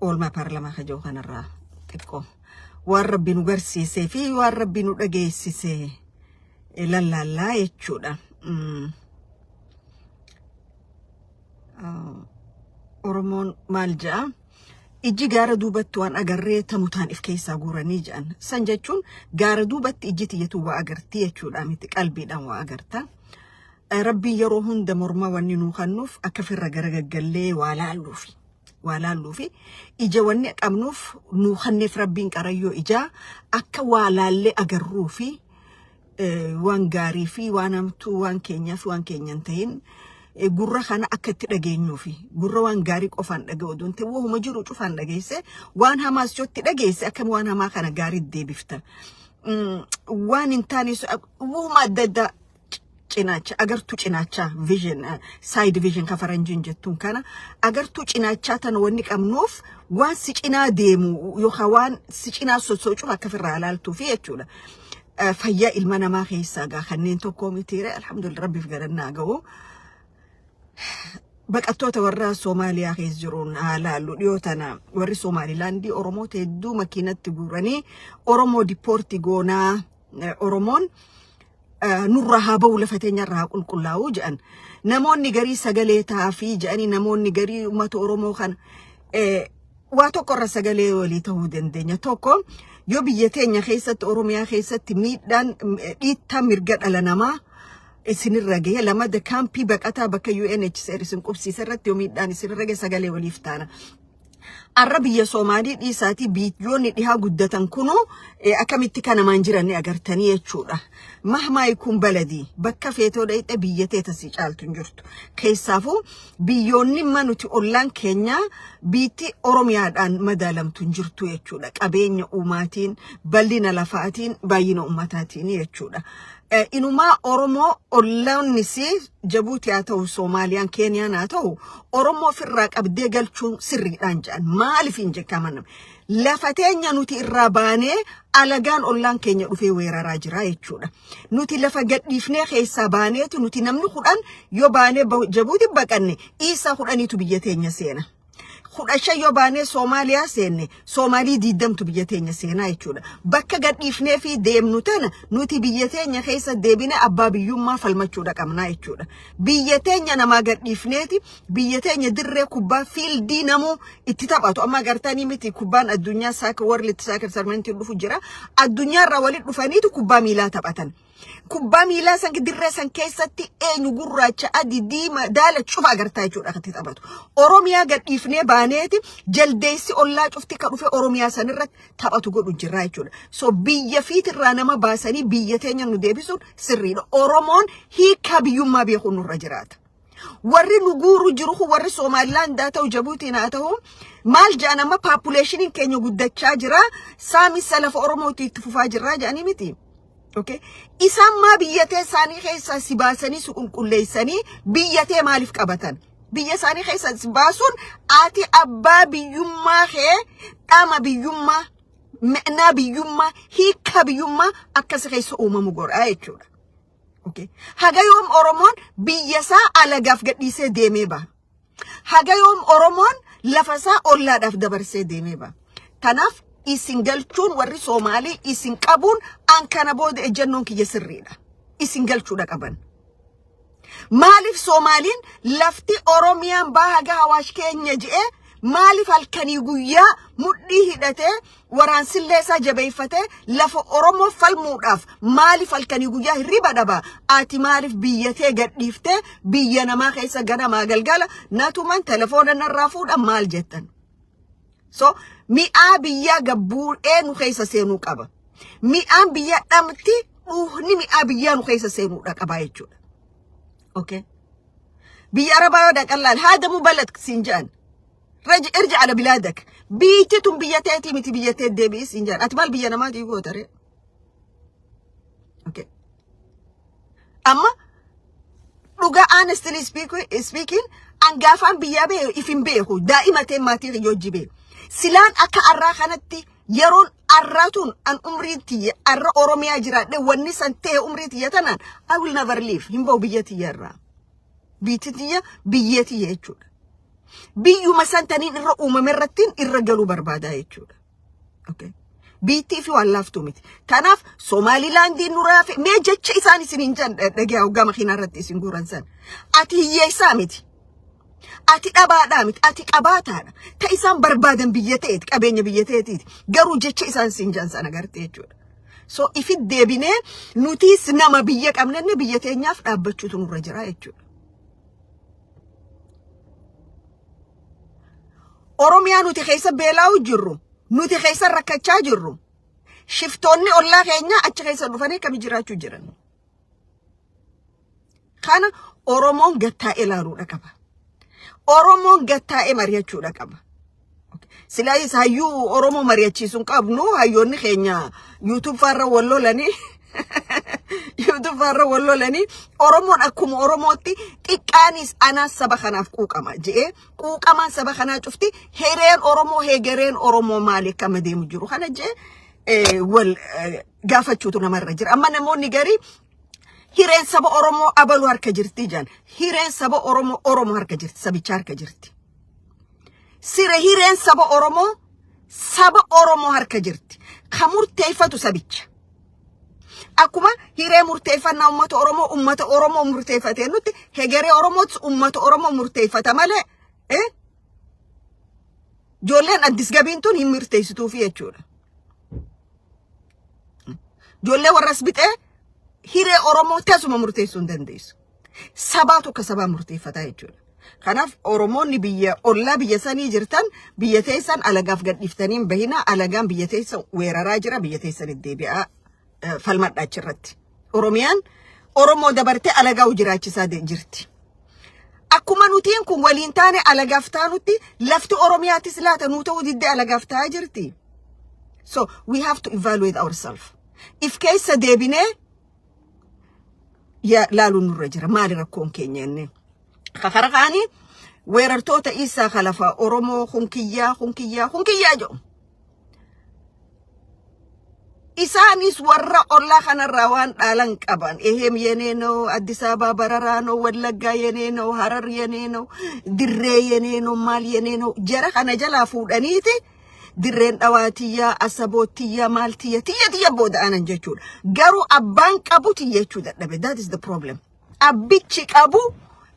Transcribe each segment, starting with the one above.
أول ما برلمان خجوا خن الرا تكو والرب نقرسي في والرب نرجيسي سي لا لا لا يتشودا أورمون مالجا إجي غاردوبت وان أغرّي تموتان إفكيسا غوراني جان سنجاچون غاردوبت إجيتي يتو وأغرتي يچود أميتك قلبي دان وأغرتا ربي يروهن دمرما وننو خنوف أكفر غرغغلي ولا لوفي إجا وني أمنوف نو خنف ربين كريو إجا أكا والالي أغروفي وان غاري في وانمتو وان كينيا في وان كينيانتين gurra kana akkatti dhageenyu fi gurra waan gaarii qofaan dhagaa'uun ta'e wahuma jiru cufaan dhageesse waan hamaas jotti dhageesse akkam waan hamaa kana gaarii deebifta waan intaanis wahuma adda cinaacha agartu cinaacha vision side vision ka faranjin jettuun kana agartu cinaacha tan wanni qabnuuf waan si cinaa deemu yookaan waan si cinaa sosochuu akka firraa ilaaltuu fi jechuudha fayyaa ilma namaa keessaa gaa kanneen tokko mitiire alhamdulillah rabbiif gadannaa ga'u baqattoota warra Soomaaliyaa keessa jiruun haalaallu dhiyootana warri Soomaalilandi Oromoota hedduu makiinatti guuranii Oromoo dipoorti goonaa Oromoon nurra haa ba'u lafateenyarraa qulqullaa'uu jedhan namoonni garii sagalee taafii jedhanii namoonni garii uummata Oromoo kan waa tokkorra sagalee walii ta'uu dandeenya tokko yoo biyya teenya keessatti Oromiyaa keessatti miidhaan dhiittaa mirga dhala namaa isinirragee lama de kampi baqataa bakka UNHCR isin qubsiisarratti yoomidhaan isinirragee sagalee waliif taana Arabiyya Soomaalii dhiisaati biyyoonni dhihaa guddatan kunu akkamitti kana maan jiranni agartanii jechuudha mahmaa ikun baladii bakka feetoo dhayxe biyyatee tasii caaltu jirtu keessaafuu biyyoonni manuti ollaan keenya biitti Oromiyaadhaan madaalamtu jirtu jechuudha qabeenya uumaatiin bal'ina lafaatiin baay'ina ummataatiin jechuudha inuma Oromoo ollaannisi Jabuuti haa ta'u Soomaaliyaan Keeniyaan haa ta'u Oromoo firraa qabdee galchuun sirriidhaan jedhan maaliif hin jekkaman lafateenya nuti irraa baanee alagaan ollaan keenya dhufee weeraraa jira jechuudha nuti lafa gadhiifnee keessaa baaneetu nuti namni 10 yoo baanee Jabuuti baqanne isa 10tu biyya teenya seena Khudasha yoo baanee Soomaaliyaa seenne Soomaalii diidamtu biyya teenya seenaa jechuudha bakka gadhiifnee fi deemnu tana nuti biyya teenya keessa deebine abbaa biyyummaa falmachuudha qabnaa jechuudha biyya teenya namaa gadhiifneeti biyya teenya dirree kubbaa fiildii namuu itti taphatu amma gartanii miti kubbaan addunyaa saaka warlitti saaka sarmantii dhufu jira addunyaarraa walitti dhufaniitu kubbaa miilaa taphatan kubbaa miilaa san dirree san keessatti eenyu gurraacha adii diima daala cufa agartaa jechuudha akkatti taphatu Oromiyaa gadhiifnee baaneeti jaldeessi ollaa cufti ka dhufe Oromiyaa sanirratti taphatu godhu jirraa jechuudha so biyya fiitirraa nama baasanii biyya teenya nu deebisuun sirriidha Oromoon hiika biyyummaa beekuun nurra jiraata warri nu guuru jiru warri Soomaalilandi haa ta'u Jabuutiin haa ta'u maal jedhan amma populationiin keenya guddachaa jira saamisa lafa Oromootti itti fufaa jirraa jedhanii miti Okay. Isamma biyyatee isaanii keessa si baasanii su qulqulleessanii biyyatee maaliif qabatan? Biyya isaanii keessa si baasuun ati abbaa biyyummaa kee dhama biyyummaa ma'na biyyummaa hiika biyyummaa akkas keessa uumamu godha jechuudha. Okay. Haga yoom Oromoon biyya isaa alagaaf gadhiisee deemee ba'a. Haga yoom Oromoon lafa isaa ollaadhaaf dabarsee deemee ba'a. Kanaaf isin galchuun warri Soomaalii isin qabuun an kana booda ejjannoon kiyya sirriidha isin galchuudha qaban maaliif Soomaaliin lafti Oromiyaan baaga Hawaash keenya je'e maaliif halkanii guyyaa mudhii hidhatee waraansillee isaa jabeeffatee lafa Oromoo falmuudhaaf maaliif halkanii guyyaa hirriba dhaba ati maaliif biyyatee gadhiiftee biyya namaa keessa ganamaa galgala natuman telefoona narraa fuudhan maal jettan so mi'a biyya gabbuu nu keessa seenuu qaba mi'a biyya dhamti ni mi'a biyya nu keessa seenuu qaba jechuudha okay biyya arabaa dhaqallaan haadamu balad sinjaan irji ala biladak biititum biyyateeti miti biyyatee deebi'i sinjaan ati maal biyya namaati gootare okay amma dhuga honestly speaking angaafaan biyya bee ifin beeku daa'imatee maatii yoo jibee silaan akka arraa kanatti yeroon arraatuun an umriitti arra Oromiyaa jiraadhe wanni san ta'e umriitti yatanan I will never leave himbo biyyati yarra biititiya biyyati jechuudha بيو مسانتنين الرؤوم مرتين الرجلوا بربادا يجودا اوكي بيتي في ولافتو ميت تناف سومالي لاندي نورافي ما جتش إساني سنينجان دقيا وقام خينا رتي سنقوران سان أتي هي سامتي أتي أبا دامت أتي أباتانا تا إسان بربادن بيتيت كابين بيتيت قرو جتش إسان سنجان سانا قرتي يجودا so if it debine notice nama biyya qabnanne biyya teenyaaf dhaabbachuutu nurra jira jechuudha. Oromiyaa nuti keessa beelaa jirru nuti keessa rakkachaa jirru shiftoonni ollaa keenya achi keessa dhufanii kam jiraachuu jiran. Kana Oromoon gattaa'ee ilaaluudha qaba. Oromoon gattaa'ee mari'achuudha qaba. Silais hayu Oromo mariachisun qabnu hayonni keenya YouTube farra wallolani YouTube farra wallolani Oromo akkuma Oromotti xiqqaanis ana saba kanaaf quuqama jee quuqama saba kana cufti hereen Oromo hegereen Oromo maali kam deemu jiru kana jee wal gaafachuutu namarra jira amma namoonni gari hireen saba Oromo abalu harka jirti jan hireen saba Oromo harka jirti sabicha harka jirti sire hireen saba Oromo harka jirti kamurteeffatu sabicha akkuma hiree murteeffannaa ummata Oromo murteeffatee nuti hegeree Oromoots ummata Oromo murteeffata malee joolleen addis gabiintun hin murteessituufi jechuudha joollee warras bixee hiree Oromoo tasuma murteessuu hin dandeessu sabaatu ka sabaa murteeffata jechuudha. Kanaaf Oromoonni biyya ollaa biyya sanii jirtan biyya teessan alagaaf gadhiiftaniin bahina alagaan biyya teessan weeraraa jira biyya teessan deebi'aa falmadhaa achirratti. Oromiyaan Oromoo dabartee alagaa jiraachisaa jirti. Akkuma nutiin kun waliin taane alagaaf taanutti lafti Oromiyaatis laata nuu ta'uu diddee alagaaf taa jirti. So we have to evaluate ourselves. If keessa deebinee yaa laaluun nurra jira maali rakkoon keenya inni. Kafaraqani weerartoota isaa khalafa Oromo hunkiyyaa jo isaanis warra ollaa kanarraa waan dhaalan qaban ehem yeneeno Addis Ababa bararaano Wallaggaa yeneeno Harar yeneeno Dirree yeneeno maal yeneeno jara kana jalaa fuudhaniiti dirreen dhawaatiyyaa asabootiyyaa maaltiyyaa booda anan jechuudha garuu abbaan qabu tiyyachuu dadhabe that is the problem abbichi qabu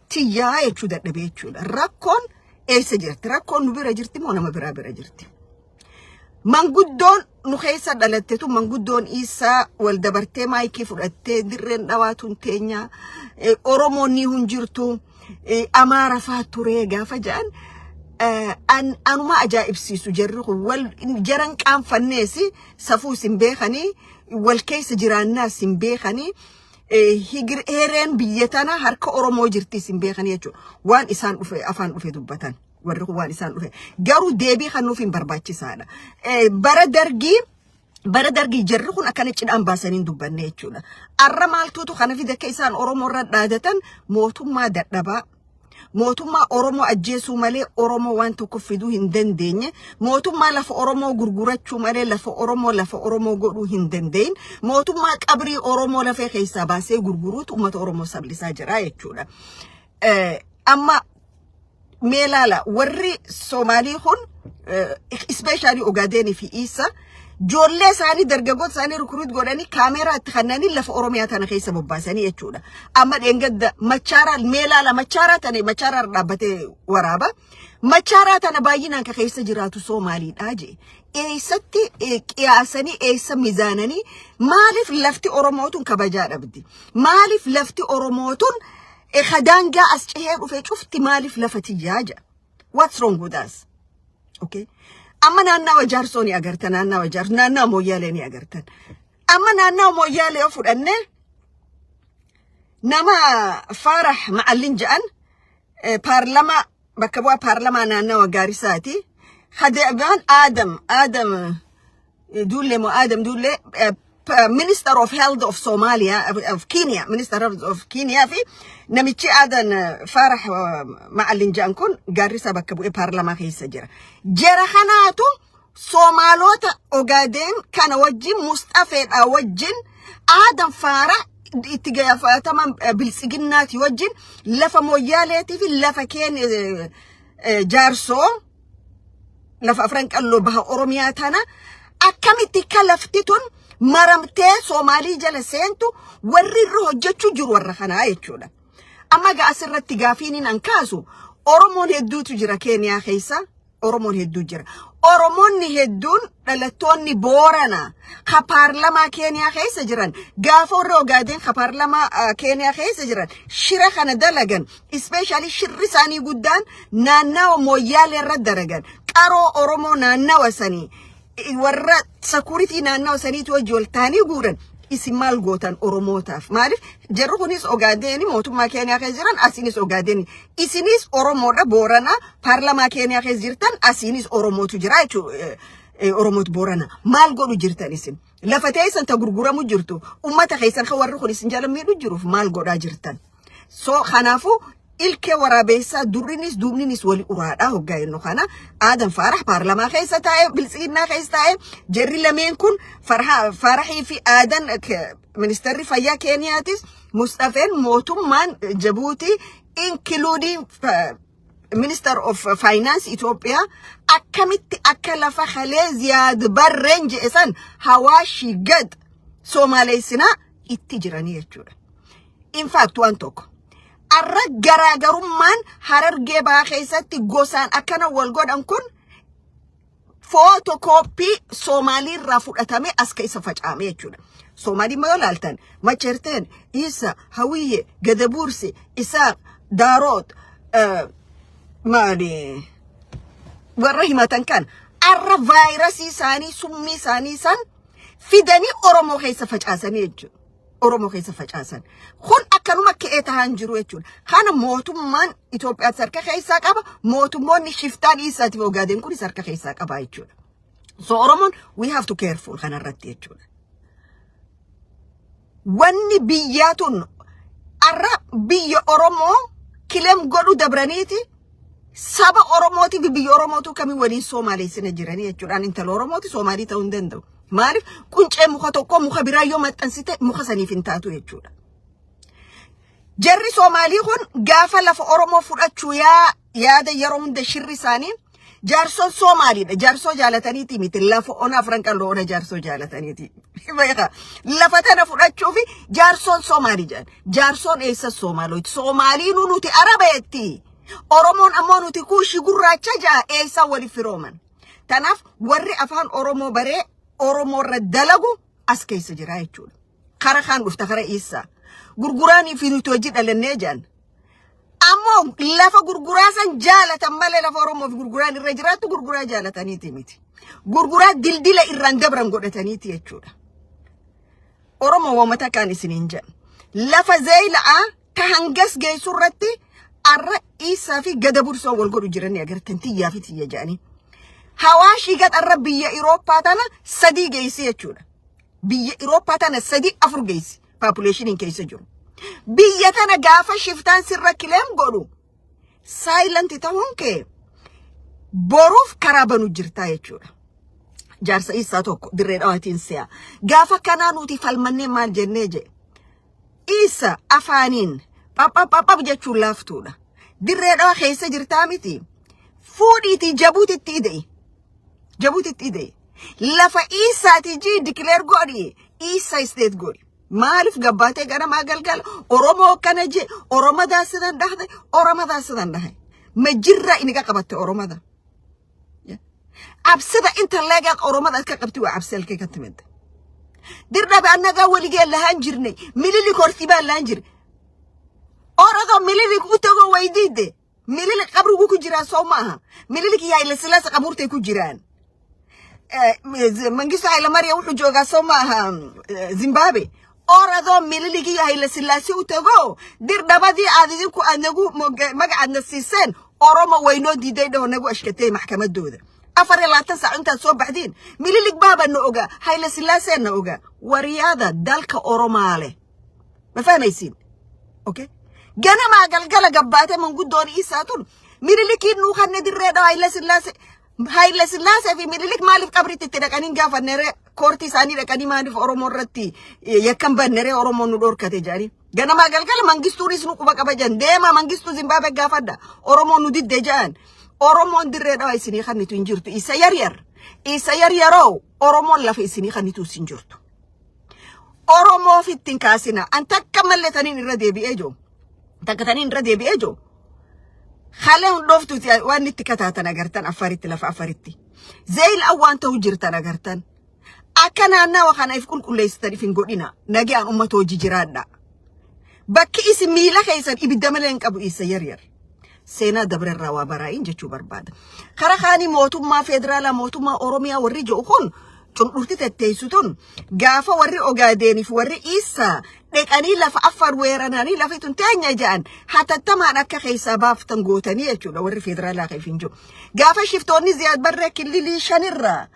tiyyaa jechuu dadhabe jechuudha rakkoon eessa jirti rakkoon nu bira jirti moo nama bira jirti manguddoon nu keessa dhalattetu manguddoon isaa wal dabartee maayikii fudhattee dirreen dhawaatuun teenya Oromoonni hun jirtu Amaara faa turee gaafa ja'an anuma ajaa'ibsiisu jarri wal jaran qaanfanneesi safuu sin beekanii wal keessa jiraannaa sin beekanii hereen biyyatana harka Oromoo jirti sin beekanii jechuudha waan isaan dhufe afaan dhufe dubbatan warri waan isaan dhufe garuu deebii kan nuuf hin barbaachisaadha bara dargii jarri kun akkana cidhaan baasanii dubbanne jechuudha arra maaltuutu kana fide akka isaan Oromoo irra dhaadatan mootummaa dadhabaa mootummaa Oromoo ajjeesuu malee Oromoo waan tokko fiduu hin dandeenye mootummaa lafa Oromoo gurgurachuu malee lafa Oromoo godhuu hin dandeenye mootummaa qabrii Oromoo lafa keessaa baasee gurguruutu uummata Oromoo sablisaa jira jechuudha amma meelala warri Somaalii kun especially Ogaden fi Isa jolle isaanii dargaggoota isaanii recruit godhanii kaameraa itti kannanii lafa Oromiyaa tana keessa bobbaasanii jechuudha amma dheengadda machaara meelala machaara tane machaara dhaabbatee waraaba machaara tana baay'inaan ka keessa jiraatu Somaaliidha je eessatti qiyaasanii eessa mizaananii maaliif lafti Oromootun kabajaa dhabdi maaliif lafti Oromootun khadaangaa as cehee dhufee cufti maaliif lafati yaaja what's wrong with us okay amma naannawa Jaarsoni agartan naannawa Jaars naannawa Moyyaalee ni agartan amma naannawa Moyyaalee fudhanne nama Farah Ma'allin ja'an paarlama bakka bu'aa paarlamaa naannawa Gaarisaati khadaan Adam Dulle Minister of Health of Somalia of Kenya Minister of Kenya fi namichi Adan Farah Ma'allin ja'an kun Gaarisa bakka bu'ee paarlamaa keessa jira jara kanaatu Soomaalota Ogaden kana wajjin Mustafeedha wajjin Adam Farah itti gaafataman bilsiginnaati wajjin lafa Moyyaaleetii fi lafa Kenya جارسو لفافرن قالو بها أوروميا تانا أكمتي كلفتتون مرمتي سومالي جلسينتو وري الروح جتشو جر ورخنا يتشولا أما قاسرت تقافينين أنكاسو أورومون هدو تجرا كينيا خيسا أورومون هدو جرا أورومون هدون للتوني بورنا خبارلما كينيا خيسا جران قافو رو قادين خبارلما كينيا خيسا جران شرخنا دلغن especially شرساني قدان نانا ومويالي ردرغن كارو أورومو نانا وساني ورات سكوريتي نانا وساني توجول تاني قورن isimal gotan oromotaf marif jarru kunis ogadeni motuma kenya khaziran asinis ogadeni isinis oromoda borana parlama kenya khazirtan asinis oromotu jiraichu oromot borana mal godu jirtan isin lafataysan tagurguramu jirtu ummata khaysan khawarru kunis injalamidu jiruf mal goda jirtan so khanafu ilke warabesa durinis dubninis wali urada hogayno khana adam farah parlama khaysa tae bilsina khaysa tae jerri lamen kun farahi fi adan minister faya kenyatis mustafen motum man jabuti including minister of finance ethiopia akamit akala fa khalez yad barrange esan hawashi gad somalaysina ittijrani yachura in fact one talk الرجرا جرمان حرر جبا خيسات جوسان أكنا والجود أنكون فوتوكوبي سومالي رافو أتامي أسكي سفاج عامي جونا سومالي ما يلالتن ما شرتن إيسا هوية جدبورسي إساق دارود مالي والرحمة كان الر فيروسي ساني سمي ساني سان في دني أورمو خيسا فاج عساني جو أورومو خيسا فجأسان خون أكنو مكئتها هنجرو يجون خانا موتم من إثيوبيا سركا خيسا قبا موتم من شفتان إيساتي وقادين كوني سركا خيسا قبا يجون so أورومون we have to careful خانا رتي يجون واني بياتون أرى بي أورومو كلام قولو دبرانيتي سابا أوروموتي بي أوروموتو كمي ولين سومالي سنجراني يجون أن انت الأوروموتي سومالي تاوندندو معرف كنت مخطوكو مخبرا يوم تنسيت مخسني فينتاتو يجودا جري سومالي خون غافا لف اورومو فراتشو يا دا يروم دا شري ساني جارسو سومالي دا جارسو جالتاني تي ميت لف اونا فرانكان لو اونا جارسو جالتاني تي بيخا لفتانا فراتشو في جارسو سومالي جان جارسو ايسا سومالو سومالي نونو تي عربيتي اورومون امونو تي كوشي قراتشا جا ايسا ولي فيرومان تناف وري افان اورومو بري أورومو ردلقو أسكي سجراي تشول خرخان بفتخر إيسا غرغراني في نتوجد للنيجان أمو لفا غرغراسا جالة تمالي لفا أورومو في غرغراني الرجرات غرغرا جالة تانيتي ميتي غرغرات دلدلة إران دبران قولة تانيتي يتشول أورومو ومتا كان سنينجان لفا زي لأ كهنجس جاي سرتي أرى إيسا في قدبور سوى والقولو جراني أغير تنتي يافتي يجاني هواشي قد الرب بيا إيروبا تانا سدي جيسي يجونا بيا إيروبا تانا سدي أفر جيسي population إن كيسي جون بيا تانا قافا شفتان سر كلام قولو silent تاون كي بروف كرابانو جرتا يجونا جارسا إيسا توكو درين آتين سيا قافا كانانو تفالمني مال جنيجي إيسا أفانين بابا بجاتشو لافتونا درين آخيسا جرتا ميتي فوديتي جابوتي تيدي جابوتي تيدي لفا إيسا تيجي ديكلير غوري إيسا ستيت غوري مالف قباتي غانا ما قلقال أورومو كان جي أوروما دا سدان دهدي أوروما دا سدان دهي مجرة إنيقا قباتي أوروما دا عبسدا انت لاقاق أوروما دا كاقبتي وعبسال كي كتمد ديرنا بأننا قاولي جيال لهانجرني مليلي كورتيبان لهانجر أورادو مليلي كوتاقو ويديدي مليلي قبرو كو جيران سوماها مليلي كي ياي لسلاسة قبورتي كو جيران منجيسو هاي لماريا وحو جوغا سوماها زيمبابي أورادو مليلي كي ياي لسلاسة وتاقو دير دابادي عادي كو أنغو مقعد نسيسان أوروما وينو دي دو نغو أشكتي محكمة دودة أفر لا تنسى أنت تصوب بعدين مليلي بابا نوغا هاي لسلاسة نوغا ورياضة دالك أورومالي ما فاهميسين أوكي جانا ما قلقلا قباته من قد دون إيساتون ميرلك إنو خان ندير ريدا هاي لسلاسة في ميرلك مالف قبرتي تدكانين قافا نري كورتي ساني دكاني مالف أورومو رتي يكم بنري أورومو ندور كتجاري جانا ما قلقلا منجستو ريسنو كبا كبا جان ديما منجستو زيمبابي قافا دا أورومو نديد دجان Oromoon dirree dhawaa isinii kannitu hin jirtu. Isa yaryaroo Oromoon lafa isinii kannitu hin jirtu. Oromoo fittiin kaasina. An takka malletaniin irra deebi'ee jiru. Takkataniin irra deebi'ee jiru. Halee hundoftuuti waan itti kataatan agartan Affaritti lafa Affaritti. Zeyil awwaan ta'uu jirtan agartan. Akka naannawa kanaaf qulqulleessitaniif hin godhina. Nagaan uummata hojii jiraadha. Bakki isin miila keessan ibidda malee hin qabu isa yaryar. Seenaa dabararraa waa baraayin jechuu barbaada. Karaa kaanii mootummaa federaalaa mootummaa Oromiyaa warri jiru kun cunqurtii tetteessituun gaafa warri Ogaadeeniif warri Isaa dheqanii lafa Affar weerananii lafa itun teenya ja'an hatattamaan akka keessaa baaftan gootanii jechuudha warri federaalaa keef hin jiru. Gaafa shiftoonni Ziyaad Barree kililii shanirraa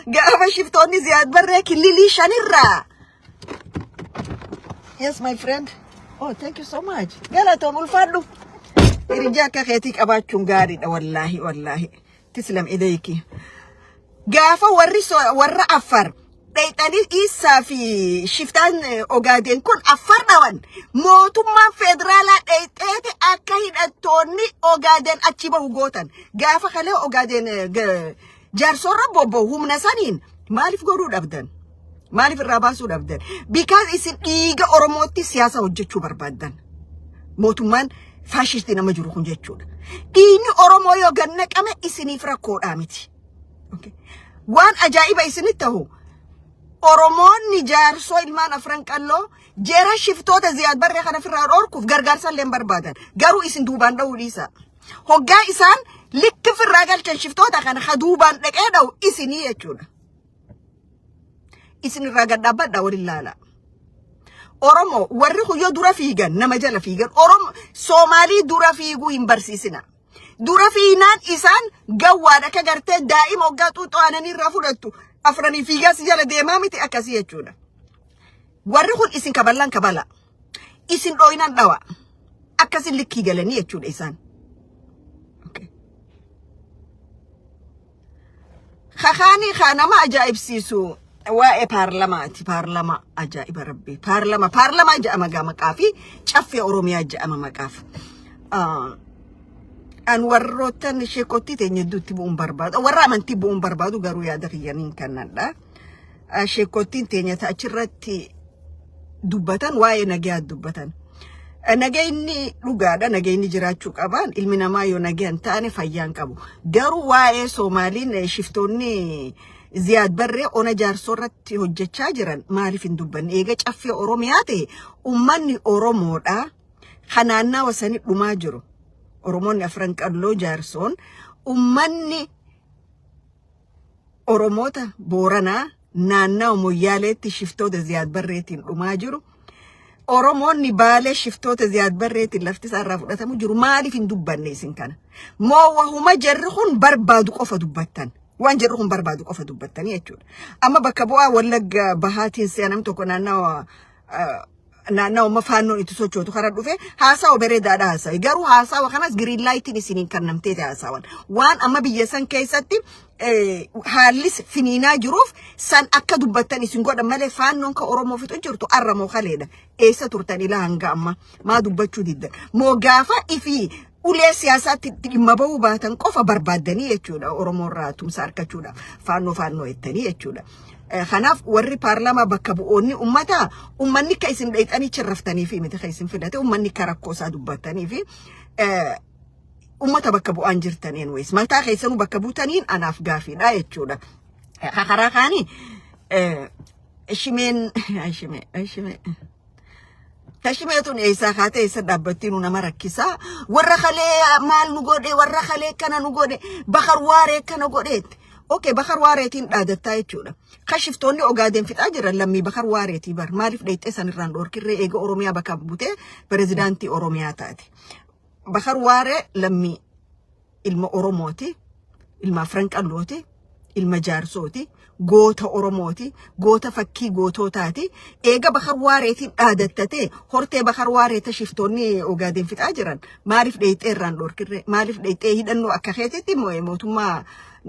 gaafa shiftoonni Ziyaad Barree kililii shanirraa. Yes, my friend. Oh, thank you so much. Galatoon ulfaadhu. Irija akka keetii qabaachuun gaariidha wallahi. Tislam idayki. Gaafa warra Affar dheexanii Isaa fi shiftaan Ogaadeen kun Affar dhawan mootummaan federaalaa dheexeete akka hidhattoonni Ogaadeen achi bahu gootan. Gaafa kalee Ogaadeen jaarsorra bobba'u humna saniin maaliif godhuu dhabdan? Maaliif irraa baasuu dhabdan? Because isin dhiiga Oromootti siyaasa hojjechuu barbaaddan. Mootummaan faashistii nama jiru kun jechuudha. Dhiigni Oromoo yoo gannaqame isiniif rakkoodhaa miti. Okay. Waan ajaa'iba isinitti ta'u Oromoonni jaarsoo ilmaan afran qalloo jeera shiftoota Ziyaad Barree kana firraa dhorkuuf gargaarsa illee barbaadan. Garuu isin duubaan dha'uu dhiisa. Hoggaa isaan likki firraa galchan shiftoota kana ha duubaan dhaqee dha'u isinii jechuudha. Isin irraa gadhaabadhaa waliin laala. Oromoo warri huyyoo dura fiigan nama jala fiigan Soomaalii dura fiiguu hin barsiisina. Dura fiinaan isaan gawwaadha akka gartee daa'ima hoggaa xuuxaananii irraa fudhattu afranii fiigaa si jala deemaa miti akkasii jechuudha. Warri kun isin kaballaan kabala. Isin dhooyinaan dhawa. Akkasin likkii galanii jechuudha isaan. Khakhaanii khanama ajaa'ibsiisu. Waa'ee paarlamaa ajaa'iba rabbii paarlamaa jedhama maqaa fi caffee Oromiyaa jedhama maqaaf an warroottan sheekotti teenya dutti bu'uun barbaadu warra amantii bu'uun barbaadu garuu yaada kiyyaniin kannadha sheekottiin teenya achirratti dubbatan waa'ee nagaa dubbatan nagayni dhugaadha nagayni jiraachuu qaban ilmi namaa yoo nagaan taane fayyaan qabu garuu waa'ee Soomaaliin shiftoonni Ziyaad Barree ona jaarsorratti hojjechaa jiran maaliif hin dubbanne eega caffee Oromiyaa ta'e ummanni Oromoodha kanaannaa wasanii dhumaa jiru Oromoonni afran qalloo jaarsoon ummanni Oromoota Booranaa naannaa Moyyaaleetti shiftoota Ziyaad Barreetiin dhumaa jiru Oromoonni Baalee shiftoota Ziyaad Barreetiin lafti isaarraa fudhatamu jiru maaliif hin dubbanne isin kana moo wahuma jarri kun barbaadu qofa dubbattan waan jarri kun barbaadu qofa dubbattanii jechuudha. Amma bakka bu'aa Wallagga Bahaatiin seenam tokko naannaa mafaannoon itti sochootu karaa dhufe haasawa bareedaadha haasawa. Garuu haasawa kanas green lightiin isiniin kannamteete haasawan. Waan amma biyya san keessatti haallis finiinaa jiruuf san akka dubbattan isin godhan malee faannoon ka Oromoo fixu jirtu arramoo kaleedha. Eessa turtan ilaa hanga amma maa dubbachuu diddan. Moo gaafa ifii ulee siyaasaatti dhimma bahuu baatan qofa barbaadanii jechuudha Oromoorraa tumsa harkachuudha faannoo jettanii jechuudha. Kanaaf warri paarlamaa bakka bu'oonni ummanni ka isin dheexanii chirraftanii fi miti ka isin fidate ummanni ka rakkoo isaa dubbatanii fi ummata bakka bu'aan jirtaniin wayis mataa keessanuu bakka buutaniin anaaf gaafiidha jechuudha. Karaa kaanii shimeen Tashimeetun eessa kaatee eessa dhaabbattiin nama rakkisaa warra kalee maal nu godhe warra kalee kana nu godhe bakar waaree kana godheetti. Okay, bakar waareetiin dhaadattaa jechuudha. Kashiftoonni Ogaadeen fixaa jiran lammii bakar waareetii bar maaliif dheexxee sanirraan dhorkirree eega Oromiyaa bakka butee pirezidaantii Oromiyaa taate. Bakar waaree lammii ilma Oromooti, ilma Afran qallooti, ilma jaarsooti. goota Oromooti goota fakkii gootootaati eega bakar waareetiin dhaadattate hortee bakar waareeta shiftoonni ogaadeen fixaa jiran maaliif dheeyxee irraan dhorkirre maaliif dheeyxee hidhannoo akka keetitti mootummaa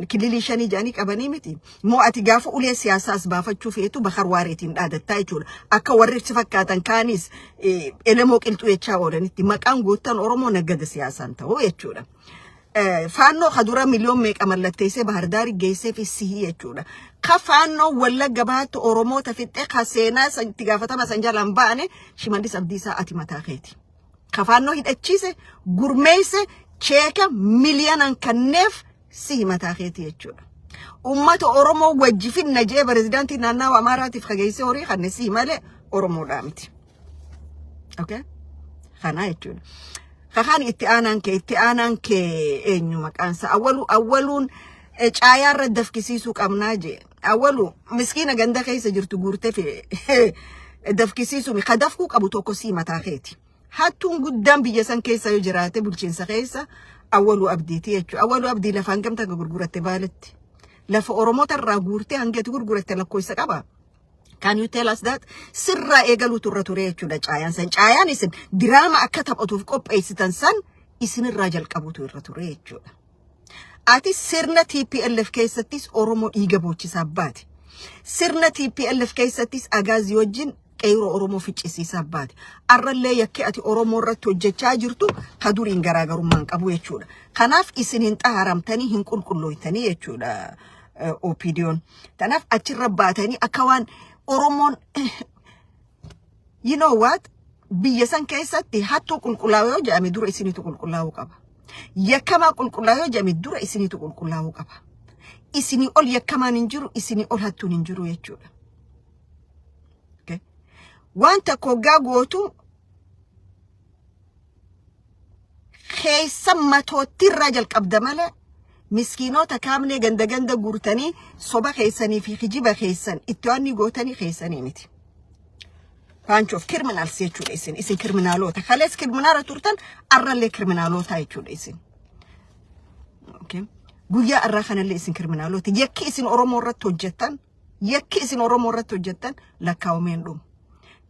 kililii shanii jaanii qabanii miti moo ati gaafa ulee siyaasaas baafachuu feetu bakar waareetiin dhaadattaa jechuudha akka warri si fakkaatan kaanis elemoo qilxuu jechaa oolanitti maqaan goottan Oromoo naggada siyaasaan ta'uu jechuudha. Faannoo kadura miliyoon meeqa mallatteessee Bahardaari geessee fi sihii jechuudha. Ka faannoo Wallagga bahattu Oromoota fixxee ka seenaa itti gaafatama san jalaan ba'ane Shimallis Abdiisaa ati mataa keeti. Ka faannoo hidhachiise gurmeesse cheeka miliyoonaan kanneef sihii mataa keeti jechuudha. Uummata Oromoo wajji finna jee pirezidaantii naannawaa Amaaraatiif kageessee horii kanne sihii malee Oromoodhaa miti. Okay? Kana jechuudha. Kakaan itti aanaan kee eenyu maqaansa awwaluun caayaarra dafkisiisuu qabnaa jee awwalu miskiina ganda keessa jirtu guurtee fi dafkisiisuu mi kadafkuu qabu tokko sii mataa keeti hattuun guddaan biyya san keessa yoo jiraate bulchiinsa keessa awwalu abdiiti jechuudha awwalu abdii lafaan gamta gurguratte baaletti lafa Oromoota irraa guurtee hangati gurguratte lakkoofsa qaba. Can you tell us that? Sirra egalu turra ture jechuudha caayaan san. Caayaan isin diraama akka taphatuuf qopheessitan san isin irraa jalqabutu irra ture jechuudha. Ati sirna TPLF keessattis Oromoo dhiiga boochisaa baate. Sirna TPLF keessattis Agaazii wajjin qeyroo Oromoo ficcisiisaa baate. Arrallee yakki ati Oromoo irratti hojjechaa jirtu ka duriin garaagarummaan qabu jechuudha. Kanaaf isin hin xaaramtanii hin qulqullooytanii jechuudha OPDO'n. Kanaaf achirra baatanii akka waan Oromon, you know what? Biyya san keessatti hattuu qulqullaa'oo jedhame dura isinitu qulqullaa'uu qaba. Yakkamaa qulqullaa'oo jedhame dura isinitu qulqullaa'uu qaba. Isinii ol yakkamaan hin jiru, isinii ol hattuun hin jiru jechuudha. Okay? Wanta koggaa gootu keessa matootirraa jalqabda malee miskiinota kaamne ganda guurtanii soba keessanii fi kijiba keessan itti waanni gootanii keessanii miti. Bunch of criminals jechuudha isin kriminaalota. Kalees kriminaala turtan arrallee kriminaalota jechuudha isin. Okay. Guyyaa arraa kanallee isin kriminaalota. Yakki isin Oromoo irratti hojjettan lakkaa'umeen dhumu.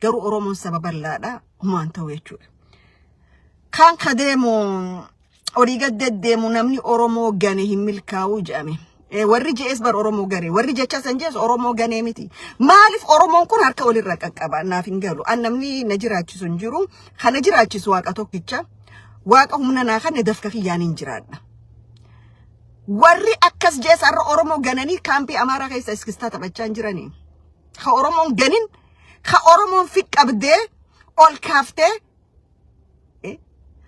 Garuu Oromoon saba bal'aadha humaan ta'u jechuudha. Kan kadeemu Origa deddeemu namni Oromoo gane hin milkaa'uu jedhame. Warri jees bar Oromoo gare. Warri jecha san jees Oromoo gane miti. Maaliif Oromoon kun harka walirra qaqqaba naaf hin galu. An namni na jiraachisu hin jiru. Kana jiraachisu Waaqa tokkicha. Waaqa humna naa kan dafka kiyyaan hin jiraadha. Warri akkas jees har'a Oromoo gananii kaampii Amaaraa keessa iskistaa taphachaa hin jiranii. Ka Oromoon ganin, ka Oromoon fiqqabdee ol kaaftee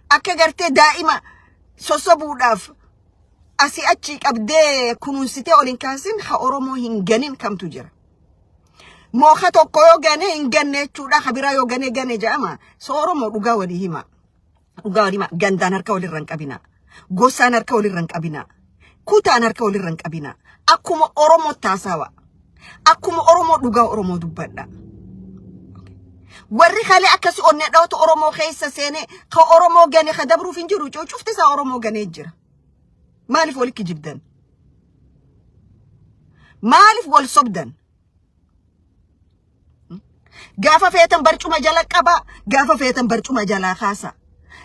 akka gartee daa'ima sosobuudhaaf asii achi qabdee kunuunsitee olin kaasin ha Oromoo hin ganin kamtu jira. Mooka tokko yoo gane hin ganne jechuudha ka biraa yoo gane jedhama. So Oromoo dhugaa walii hima. Gandaan harka walirra hin qabina. Gosaan harka walirra hin qabina. Kutaan harka walirra hin qabina. Akkuma Oromoo taasawa. Akkuma Oromoo dhugaa Oromoo dubbadha. Warri kale akkasi onne dhawtu Oromoo keessa seene ka Oromoo gane ka dabruuf hin jiru cufti isaa Oromoo gane jira. Maaliif walitti jibdan? Maaliif wal sobdan? Gaafa feetan barcuma jala qaba, gaafa feetan barcuma jala kaasa.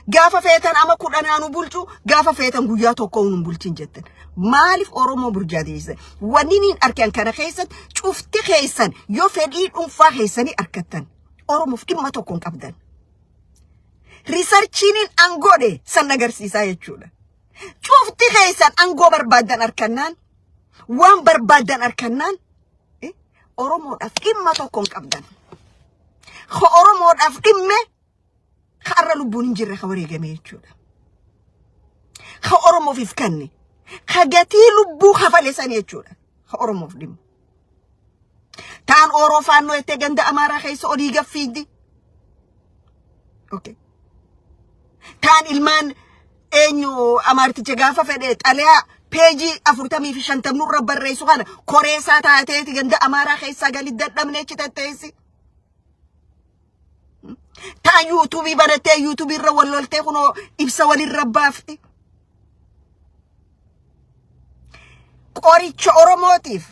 Gaafa feetan ama kudhanaanu bulchu, gaafa feetan guyyaa tokko hin bulchin jettan. Maaliif Oromoo burjaadeessa? Wanni niin arkan kana keessatti cufti keessan yoo fedhii dhuunfaa keessanii arkattan. Oromoof dhimma tokko hin qabdan. Riisarchiiniin angoodhe san agarsiisaa jechuudha. Cufti keessan angoo barbaadan arkannaan, waan barbaadan arkannaan, Oromoodhaaf dhimma tokko hin qabdan. Oromoodhaaf dhimme har'a lubbuun hin jirre ka wareegame jechuudha. Ka Oromoof kanne, ka gatii lubbuu kafalesan jechuudha. Ka Oromoof dhimma. Taan Oromoo faannoo itti ganda Amaaraa keessa olii gaffiiddi. Okay. Taan ilmaan eenyu Amaarticha gaafa fedhe xaliyaa peejii 45 nurra barreessu kana koreessaa taateeti ganda Amaaraa keessa gali dadhabnee chitatteessi. Taan YouTube barattee YouTube irra walloltee kunoo ibsa walirra baafti. Qoricha Oromootiif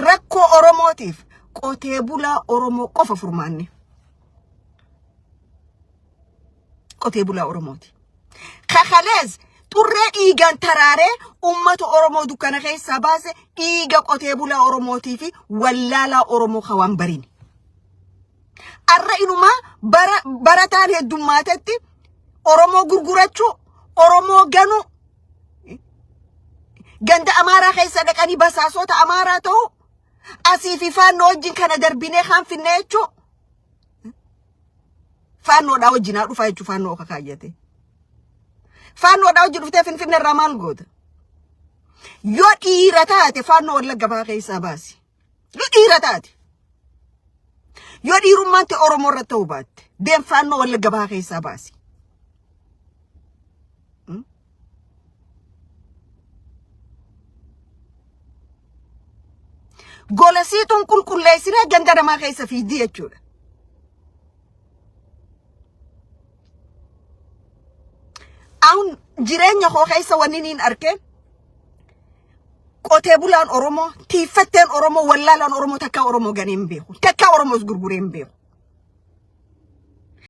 rakkoo Oromootiif qotee bulaa Oromoo qofa furmaanni. Qotee bulaa Oromooti. Kakalees turree dhiigaan taraaree uummata Oromoo dukkana keessaa baase dhiiga qotee bulaa Oromootii fi wallaalaa Oromoo hawaan bariini. Arra inumaa barataan heddummatetti Oromoo gurgurachuu, Oromoo ganuu, ganda Amaaraa keessa dhaqanii basaasota Amaaraa ta'uu, asii fi faannoo wajjin kana darbinee kan finne jechuu. Faannoodhaa wajjinaa dhufaa jechuu faannoo oka kaayyate. Faannoodhaa wajjin dhuftee Finfinnee irraa maal goota? Yoo dhiira taate faannoo Wallagga Bahaa keessaa baasi. Yoo dhiira taate. Yoo dhiirummaan ta'e Oromoo irratti ta'uu baatte deem faannoo Wallagga Bahaa keessaa baasi. Golasiituun qulqulleessinee ganda namaa keessa fiidii jechuudha. Aun jireenya koo keessa wanni niin arke qotee bulaan Oromoo, tiifatteen Oromoo, wallaalaan Oromoo takka Oromoo ganeen beeku. Takka Oromoos gurgureen beeku.